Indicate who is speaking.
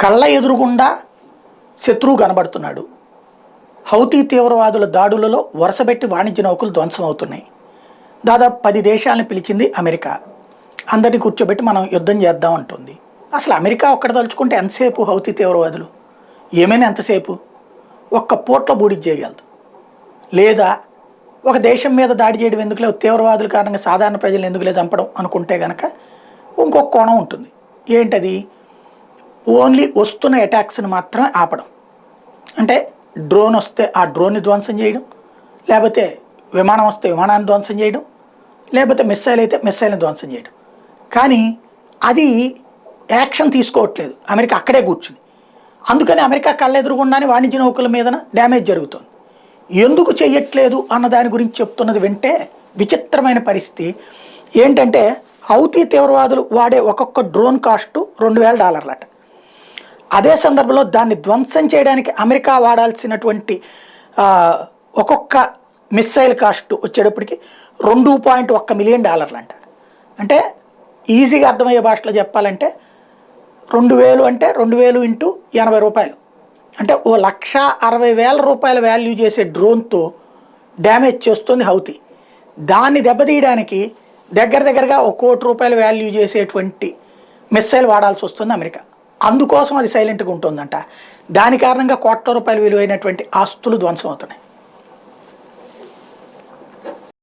Speaker 1: కళ్ళ ఎదురుగుండా శత్రువు కనబడుతున్నాడు. హౌతీ తీవ్రవాదుల దాడులలో వరుసబెట్టి వాణిజ్య నౌకలు ధ్వంసం అవుతున్నాయి. దాదాపు 10 దేశాలను పిలిచింది అమెరికా. అందరినీ కూర్చోబెట్టి మనం యుద్ధం చేద్దాం అంటుంది. అసలు అమెరికా ఒక్కడ తలుచుకుంటే ఎంతసేపు హౌతీ తీవ్రవాదులు ఏమైనా ఎంతసేపు ఒక్క పూట్లో బూడిద చేయగలదు. లేదా ఒక దేశం మీద దాడి చేయడం ఎందుకులే, తీవ్రవాదుల కారణంగా సాధారణ ప్రజలను ఎందుకులే చంపడం అనుకుంటే కనుక ఇంకొక కోణం ఉంటుంది. ఏంటది? ఓన్లీ వస్తున్న అటాక్స్ని మాత్రమే ఆపడం. అంటే డ్రోన్ వస్తే ఆ డ్రోన్ని ధ్వంసం చేయడం, లేకపోతే విమానం వస్తే విమానాన్ని ధ్వంసం చేయడం, లేకపోతే మిస్సైల్ అయితే మిస్సైల్ని ధ్వంసం చేయడం. కానీ అది యాక్షన్ తీసుకోవట్లేదు అమెరికా, అక్కడే కూర్చుని. అందుకని అమెరికా కళ్ళెదురుగుండానే వాణిజ్య నౌకల మీదన డ్యామేజ్ జరుగుతుంది. ఎందుకు చెయ్యట్లేదు అన్న దాని గురించి చెప్తున్నది వింటే విచిత్రమైన పరిస్థితి ఏంటంటే, హౌతీ తీవ్రవాదులు వాడే ఒక్కొక్క డ్రోన్ కాస్టు $2,000 అట. అదే సందర్భంలో దాన్ని ధ్వంసం చేయడానికి అమెరికా వాడాల్సినటువంటి ఒక్కొక్క మిస్సైల్ కాస్ట్ వచ్చేటప్పటికి $2.1 మిలియన్ అంట. అంటే ఈజీగా అర్థమయ్యే భాషలో చెప్పాలంటే 2,000 అంటే 2,000 ఇంటూ $80, అంటే $1,60,000 వాల్యూ చేసే డ్రోన్తో డ్యామేజ్ చేస్తుంది హౌతీ. దాన్ని దెబ్బతీయడానికి దగ్గరగా ₹1 కోటి వాల్యూ చేసేటువంటి మిస్సైల్ వాడాల్సి వస్తుంది అమెరికా. అందుకోసం అది సైలెంట్గా ఉంటుందంట. దాని కారణంగా ₹1 కోట్ల విలువైనటువంటి ఆస్తులు ధ్వంసం అవుతున్నాయి.